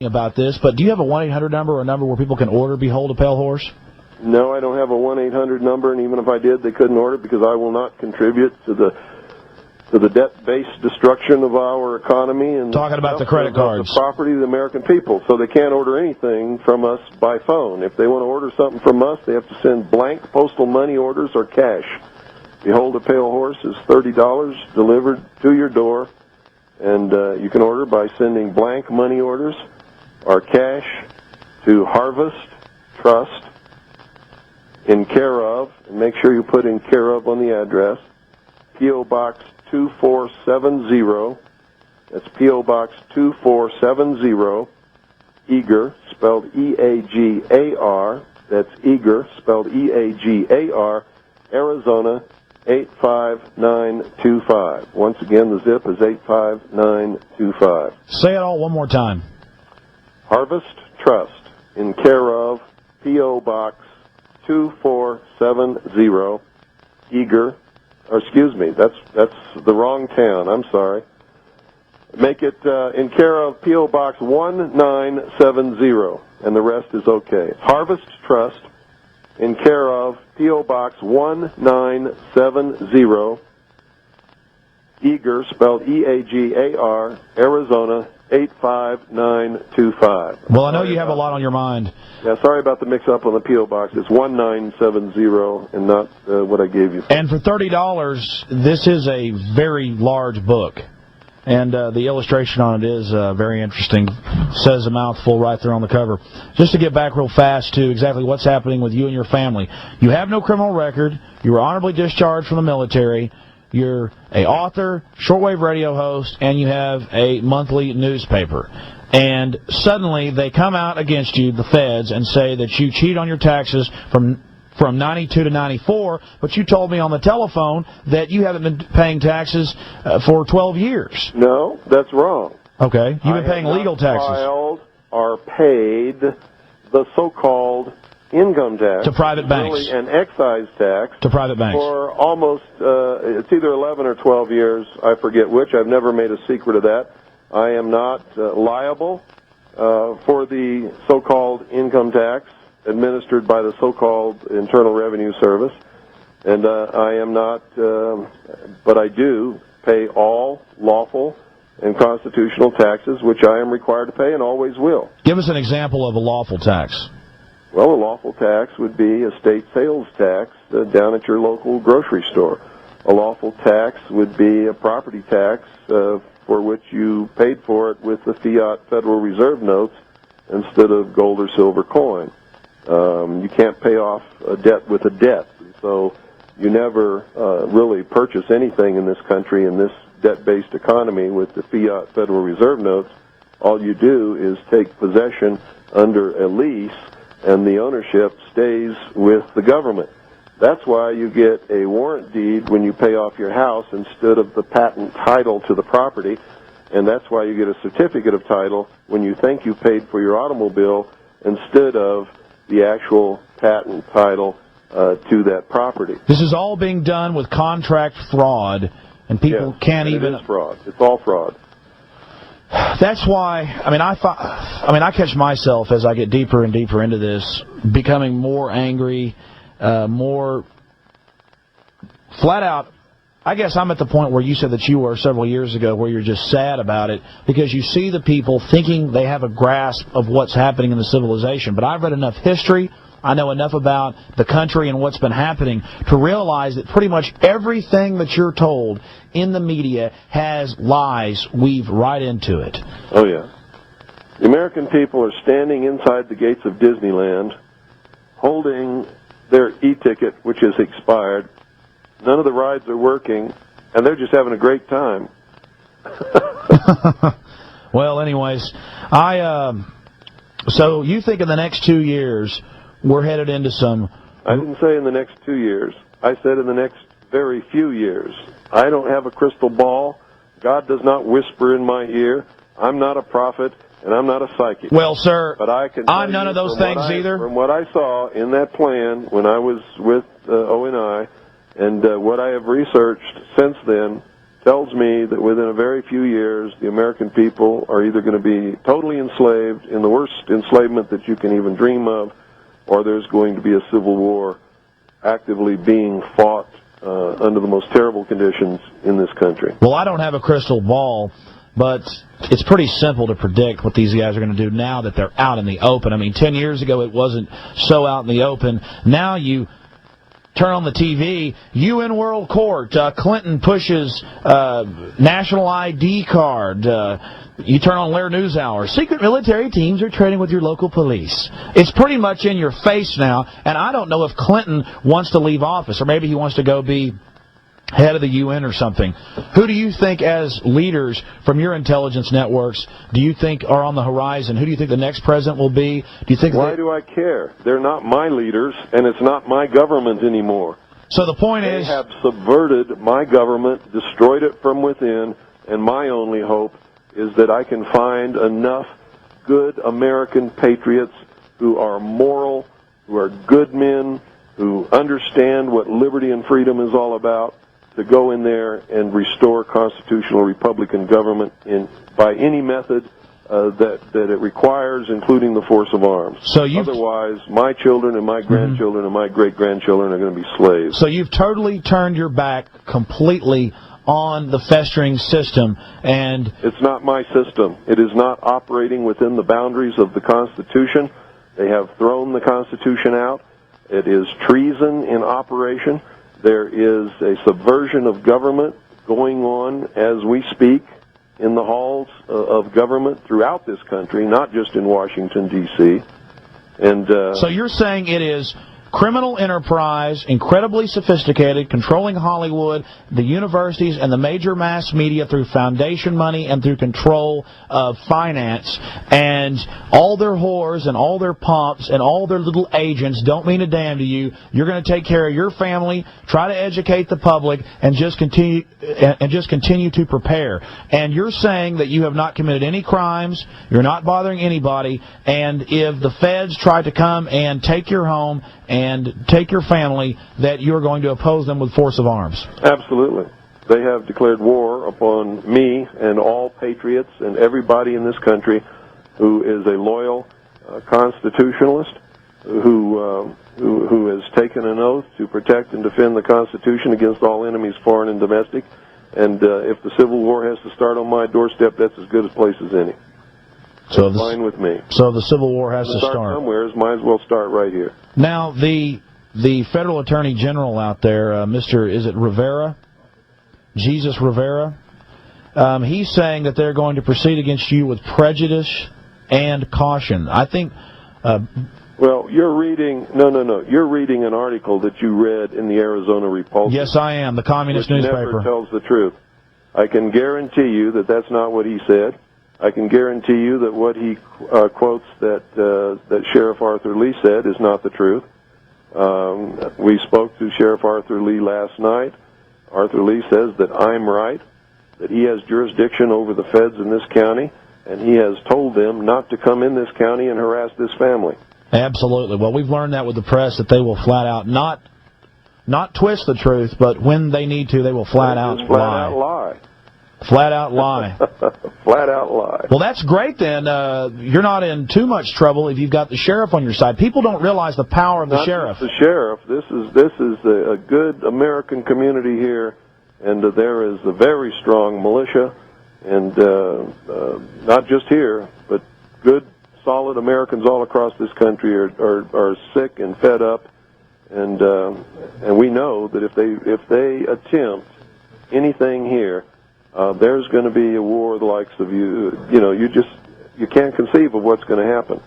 about this, but do you have a 1-800 number or a number where people can order Behold a Pale Horse? No, I don't have a 1-800 number, and even if I did, they couldn't order it because I will not contribute to the debt-based destruction of our economy and talking about the credit cards, the property of the American people. So they can't order anything from us by phone. If they want to order something from us, they have to send blank postal money orders or cash. Behold a Pale Horse is $30 delivered to your door, and you can order by sending blank money orders or cash to Harvest Trust in care of, and make sure you put in care of on the address, P.O. Box 2470, that's P.O. Box 2470, Eagar, spelled E-A-G-A-R, that's Eagar, spelled E-A-G-A-R, Arizona 85925. Once again, the zip is 85925. Say it all one more time. Harvest Trust, in care of, P.O. Box 2470, Eagar, or excuse me, that's the wrong town, I'm sorry. Make it in care of P.O. Box 1970, and the rest is okay. Harvest Trust, in care of P.O. Box 1970, Eagar, spelled E-A-G-A-R, Arizona 85925. Well, I know you have a lot on your mind. Yeah, sorry about the mix-up on the P.O. Box. It's 1970 and not what I gave you. And for $30, this is a very large book. And the illustration on it is very interesting. Says a mouthful right there on the cover. Just to get back real fast to exactly what's happening with you and your family. You have no criminal record. You were honorably discharged from the military. You're an author, shortwave radio host, and you have a monthly newspaper. And suddenly they come out against you, the feds, and say that you cheat on your taxes from 92 to 94, but you told me on the telephone that you haven't been paying taxes for 12 years. No, that's wrong. Okay. You've been paying legal taxes. Filed or paid the so-called income tax to private banks, really an excise tax to private banks for almost it's either 11 or 12 years, I forget which. I've never made a secret of that. I am not liable for the so-called income tax administered by the so-called Internal Revenue Service, and I am not, but I do pay all lawful and constitutional taxes, which I am required to pay and always will. Give us an example of a lawful tax. Well, a lawful tax would be a state sales tax down at your local grocery store. A lawful tax would be a property tax for which you paid for it with the fiat Federal Reserve notes instead of gold or silver coin. You can't pay off a debt with a debt. So you never really purchase anything in this country, in this debt-based economy, with the fiat Federal Reserve notes. All you do is take possession under a lease, and the ownership stays with the government. That's why you get a warrant deed when you pay off your house instead of the patent title to the property, and that's why you get a certificate of title when you think you paid for your automobile instead of the actual patent title to that property. This is all being done with contract fraud, and people can't even... It is fraud. It's all fraud. That's why, I catch myself as I get deeper and deeper into this, becoming more angry, more flat out. I guess I'm at the point where you said that you were several years ago, where you're just sad about it because you see the people thinking they have a grasp of what's happening in the civilization. But I've read enough history, I know enough about the country and what's been happening to realize that pretty much everything that you're told in the media has lies weaved right into it. Oh, yeah. The American people are standing inside the gates of Disneyland holding their e-ticket, which has expired. None of the rides are working, and they're just having a great time. Well, anyways, so you think in the next 2 years we're headed into some... I didn't say in the next 2 years. I said in the next very few years. I don't have a crystal ball. God does not whisper in my ear. I'm not a prophet, and I'm not a psychic. Well, sir, but I'm none of those things either. From what I saw in that plan when I was with ONI, and what I have researched since then, tells me that within a very few years, the American people are either going to be totally enslaved in the worst enslavement that you can even dream of, or there's going to be a civil war actively being fought under the most terrible conditions in this country. Well, I don't have a crystal ball, but it's pretty simple to predict what these guys are going to do now that they're out in the open. I mean, 10 years ago it wasn't so out in the open. Now you turn on the TV, UN World Court, Clinton pushes national ID card. You turn on Lair NewsHour. Secret military teams are trading with your local police. It's pretty much in your face now, and I don't know if Clinton wants to leave office, or maybe he wants to go be head of the UN or something. Who do you think, as leaders from your intelligence networks, do you think are on the horizon? Who do you think the next president will be? Do you think? Why do I care? They're not my leaders, and it's not my government anymore. So the point is, they have subverted my government, destroyed it from within, and my only hope is that I can find enough good American patriots who are moral, who are good men, who understand what liberty and freedom is all about, to go in there and restore constitutional Republican government by any method that it requires, including the force of arms. So otherwise, my children and my grandchildren and my great-grandchildren are going to be slaves. So you've totally turned your back completely on the festering system, and it's not my system. It is not operating within the boundaries of the Constitution. They have thrown the Constitution out. It is treason in operation. There is a subversion of government going on as we speak in the halls of government throughout this country, not just in Washington, D.C. And so you're saying it is criminal enterprise, incredibly sophisticated, controlling Hollywood, the universities, and the major mass media through foundation money and through control of finance, and all their whores and all their pomps and all their little agents don't mean a damn to you. You're going to take care of your family, try to educate the public, and just continue to prepare. And you're saying that you have not committed any crimes, you're not bothering anybody, and if the feds try to come and take your home and take your family, that you're going to oppose them with force of arms. Absolutely. They have declared war upon me and all patriots and everybody in this country who is a loyal constitutionalist, who has taken an oath to protect and defend the Constitution against all enemies, foreign and domestic. And if the Civil War has to start on my doorstep, that's as good a place as any. So that's fine with me. So the Civil War has to start somewhere. Might as well start right here. Now, the federal attorney general out there, Mr. Is it Rivera? Jesus Rivera? He's saying that they're going to proceed against you with prejudice and caution. I think... well, you're reading... No. You're reading an article that you read in the Arizona Republic. Yes, I am. The communist newspaper. Never tells the truth. I can guarantee you that that's not what he said. I can guarantee you that what he quotes that Sheriff Arthur Lee said is not the truth. We spoke to Sheriff Arthur Lee last night. Arthur Lee says that I'm right, that he has jurisdiction over the feds in this county, and he has told them not to come in this county and harass this family. Absolutely. Well, we've learned that with the press, that they will flat out not twist the truth, but when they need to, they will flat out lie. Flat out lie. Flat out lie. Well, that's great then. You're not in too much trouble if you've got the sheriff on your side. People don't realize the power of the sheriff. Not just the sheriff. This is a good American community here, and there is a very strong militia, and not just here, but good, solid Americans all across this country are sick and fed up, and we know that if they attempt anything here, there's going to be a war the likes of you can't conceive of what's going to happen.